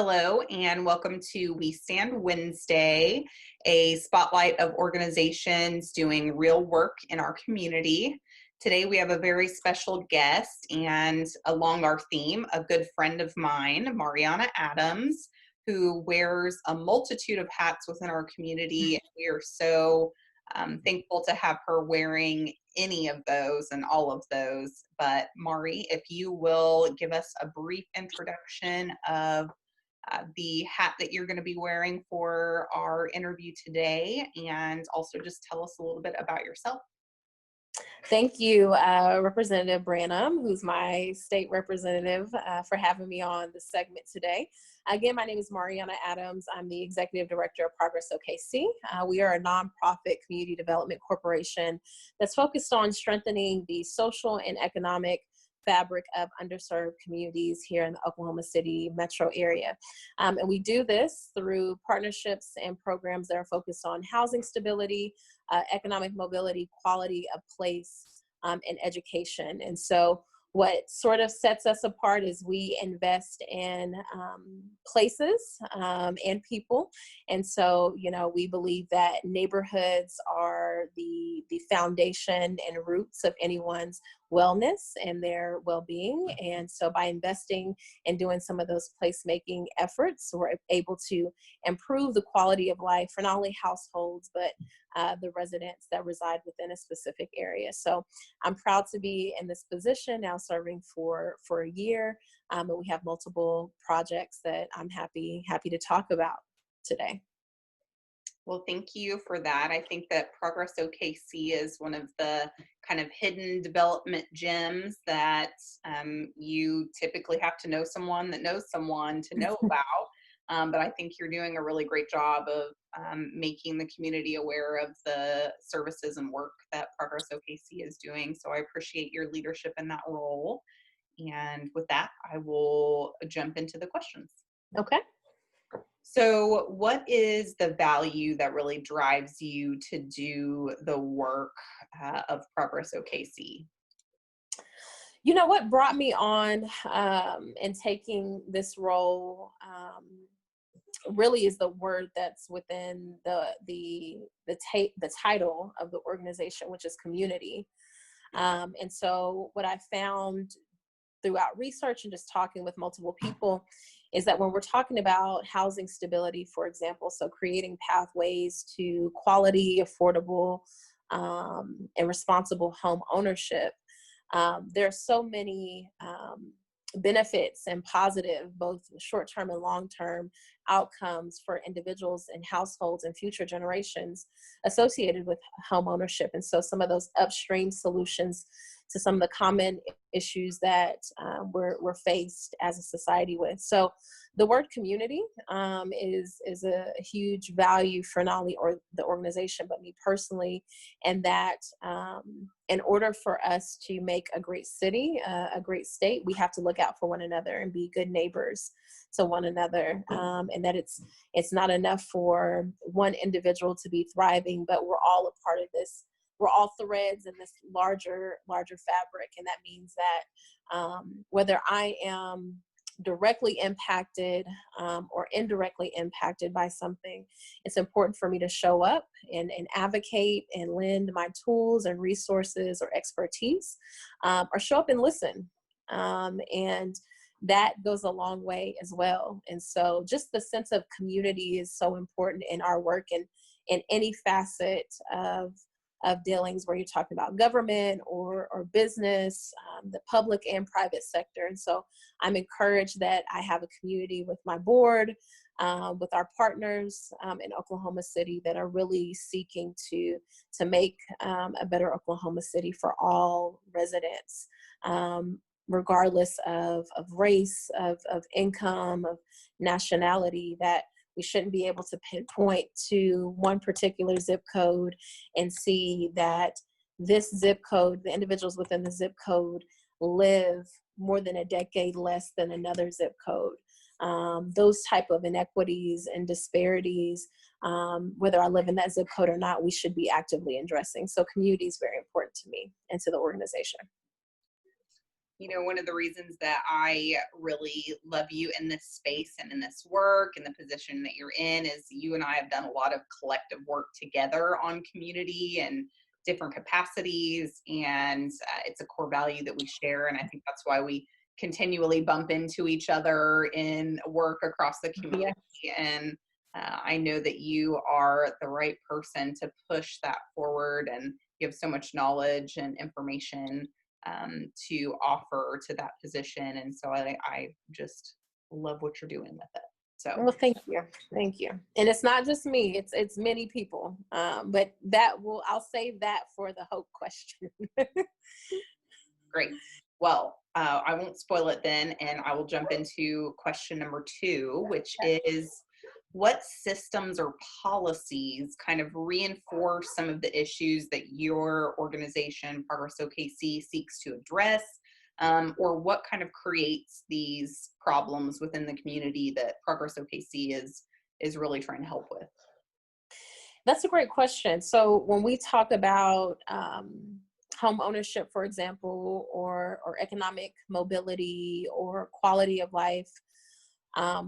Hello, and welcome to We Stand Wednesday, a spotlight of organizations doing real work in our community. Today, we have a very special guest, and along our theme, a good friend of mine, Mariana Adams, who wears a multitude of hats within our community. We are so thankful to have her wearing any of those and all of those. But Mari, if you will give us a brief introduction of the hat that you're going to be wearing for our interview today, and also just tell us a little bit about yourself. Thank you, Representative Branham, who's my state representative, for having me on the segment today. Again, my name is Mariana Adams. I'm the Executive Director of Progress OKC. We are a nonprofit community development corporation that's focused on strengthening the social and economic fabric of underserved communities here in the Oklahoma City metro area. And we do this through partnerships and programs that are focused on housing stability, economic mobility, quality of place, and education. And so what sort of sets us apart is we invest in places and people. And so, we believe that neighborhoods are the foundation and roots of anyone's wellness and their well-being. And so by investing and doing some of those placemaking efforts, we're able to improve the quality of life for not only households, but the residents that reside within a specific area. So I'm proud to be in this position now, serving for a year, but we have multiple projects that I'm happy to talk about today. Well, thank you for that. I think that Progress OKC is one of the kind of hidden development gems that you typically have to know someone that knows someone to know about. But I think you're doing a really great job of making the community aware of the services and work that Progress OKC is doing. So I appreciate your leadership in that role. And with that, I will jump into the questions. Okay. So what is the value that really drives you to do the work of Progress OKC? What brought me on and taking this role really is the word that's within the title of the organization, which is community. And so what I found throughout research and just talking with multiple people is that when we're talking about housing stability, for example, so creating pathways to quality, affordable, and responsible home ownership, there are so many benefits and positive, both short-term and long-term outcomes for individuals and households and future generations associated with home ownership. And so some of those upstream solutions to some of the common issues that we're faced as a society with. So the word community is a huge value for not only the organization, but me personally, and that in order for us to make a great city, a great state, we have to look out for one another and be good neighbors to one another, and that it's not enough for one individual to be thriving, but we're all a part of this. We're all threads in this larger fabric. And that means that whether I am directly impacted or indirectly impacted by something, it's important for me to show up and advocate and lend my tools and resources or expertise, or show up and listen. And that goes a long way as well. And so just the sense of community is so important in our work and in any facet of dealings where you're talking about government or business, the public and private sector. And so I'm encouraged that I have a community with my board, with our partners in Oklahoma City that are really seeking to make a better Oklahoma City for all residents, regardless of race, of income, of nationality, that we shouldn't be able to pinpoint to one particular zip code and see that this zip code, the individuals within the zip code, live more than a decade less than another zip code. Those type of inequities and disparities, whether I live in that zip code or not, we should be actively addressing. So community is very important to me and to the organization. You know, one of the reasons that I really love you in this space and in this work and the position that you're in is you and I have done a lot of collective work together on community and different capacities. And it's a core value that we share. And I think that's why we continually bump into each other in work across the community. Yeah. And I know that you are the right person to push that forward, and you have so much knowledge and information to offer to that position. And so I just love what you're doing with it. So Well, thank you. Thank you. And it's not just me, it's many people. But I'll save that for the hope question. great. Well, I won't spoil it then, and I will jump into question number 2, which is, what systems or policies kind of reinforce some of the issues that your organization, Progress OKC, seeks to address, or what kind of creates these problems within the community that Progress OKC is really trying to help with? That's a great question. So when we talk about home ownership, for example, or economic mobility or quality of life,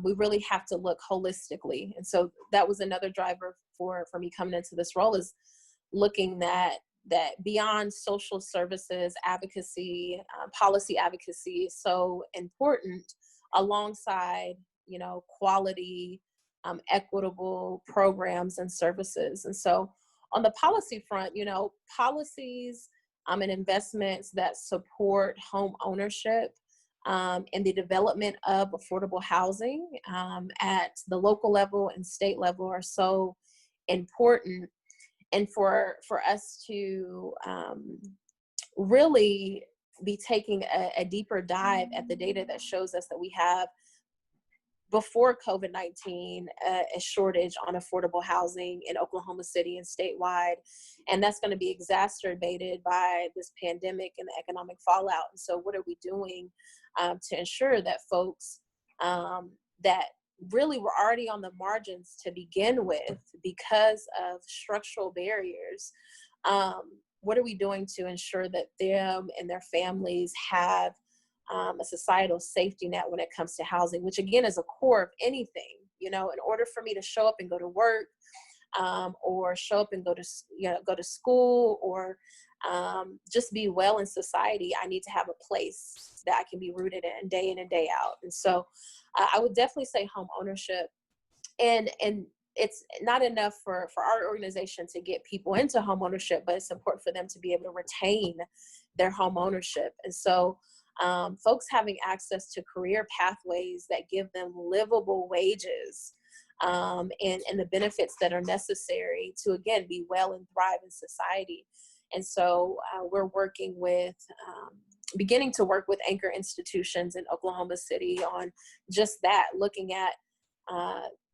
we really have to look holistically. And so that was another driver for me coming into this role, is looking that beyond social services, advocacy, policy advocacy is so important alongside, quality, equitable programs and services. And so on the policy front, policies and investments that support home ownership and the development of affordable housing at the local level and state level are so important. And for us to really be taking a deeper dive at the data that shows us that we have, before COVID-19, a shortage on affordable housing in Oklahoma City and statewide. And that's going to be exacerbated by this pandemic and the economic fallout. And so what are we doing to ensure that folks that really were already on the margins to begin with because of structural barriers, what are we doing to ensure that them and their families have a societal safety net when it comes to housing, which again is a core of anything. In order for me to show up and go to work, or show up and go to school, or just be well in society, I need to have a place that I can be rooted in and day out. And so I would definitely say home ownership, and it's not enough for our organization to get people into home ownership, but it's important for them to be able to retain their home ownership. And so folks having access to career pathways that give them livable wages, and the benefits that are necessary to, again, be well and thrive in society. And so we're beginning to work with anchor institutions in Oklahoma City on just that, looking at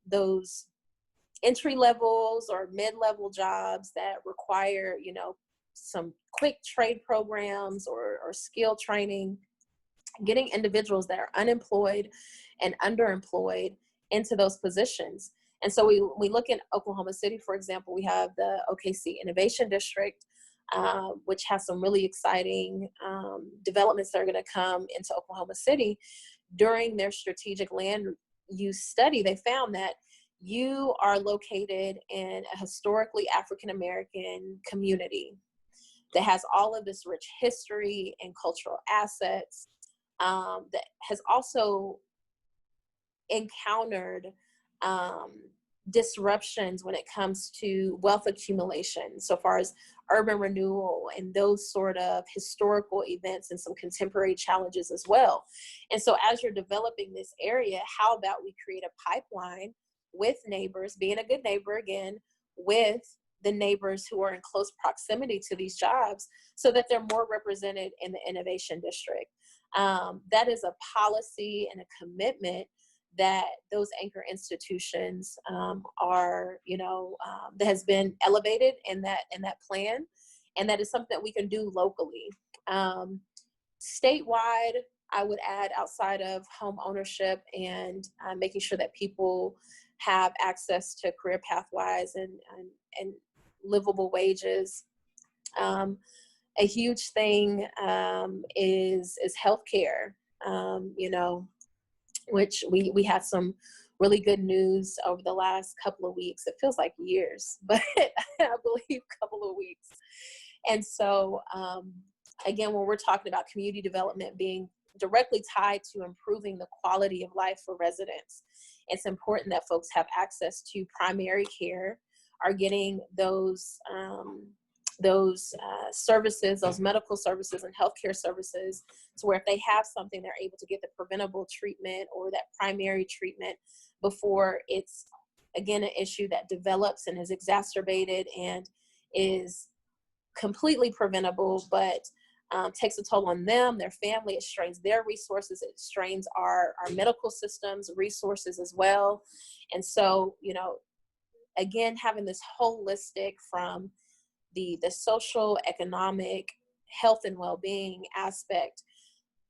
those entry levels or mid-level jobs that require, some quick trade programs or skill training, getting individuals that are unemployed and underemployed into those positions. And so we look at Oklahoma City, for example. We have the OKC Innovation District, which has some really exciting developments that are going to come into Oklahoma City. During their strategic land use study, they found that you are located in a historically African-American community that has all of this rich history and cultural assets, that has also encountered disruptions when it comes to wealth accumulation, so far as urban renewal and those sort of historical events, and some contemporary challenges as well. And so as you're developing this area, how about we create a pipeline with neighbors, being a good neighbor again, with the neighbors who are in close proximity to these jobs, so that they're more represented in the innovation district. That is a policy and a commitment that those anchor institutions are, that has been elevated in that plan, and that is something that we can do locally. Statewide, I would add, outside of home ownership and making sure that people have access to career pathways and livable wages. a huge thing is healthcare. Which we had some really good news over the last couple of weeks. It feels like years, but I believe a couple of weeks. And so, again, when we're talking about community development being directly tied to improving the quality of life for residents, it's important that folks have access to primary care, are getting those services, those medical services and healthcare services, to where if they have something, they're able to get the preventable treatment or that primary treatment before it's, again, an issue that develops and is exacerbated and is completely preventable, but takes a toll on them, their family. It strains their resources. It strains our medical systems resources as well. And so, again, having this holistic from the social, economic, health and well-being aspect,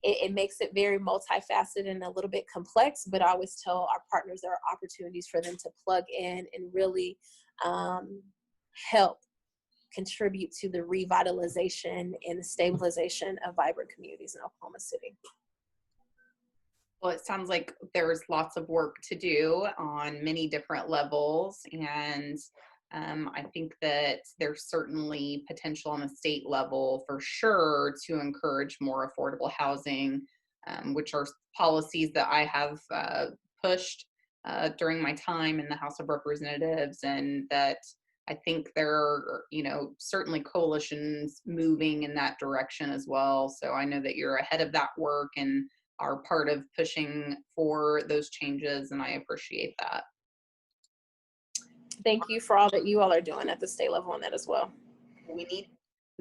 it makes it very multifaceted and a little bit complex, but I always tell our partners there are opportunities for them to plug in and really help contribute to the revitalization and the stabilization of vibrant communities in Oklahoma City. Well, it sounds like there's lots of work to do on many different levels, and I think that there's certainly potential on the state level for sure to encourage more affordable housing, which are policies that I have pushed during my time in the House of Representatives, and that I think there are, certainly coalitions moving in that direction as well. So I know that you're ahead of that work and are part of pushing for those changes, and I appreciate that. Thank you for all that you all are doing at the state level on that as well. We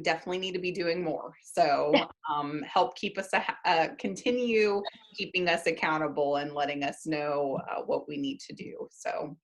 definitely need to be doing more. So help keep us, continue keeping us accountable and letting us know what we need to do. So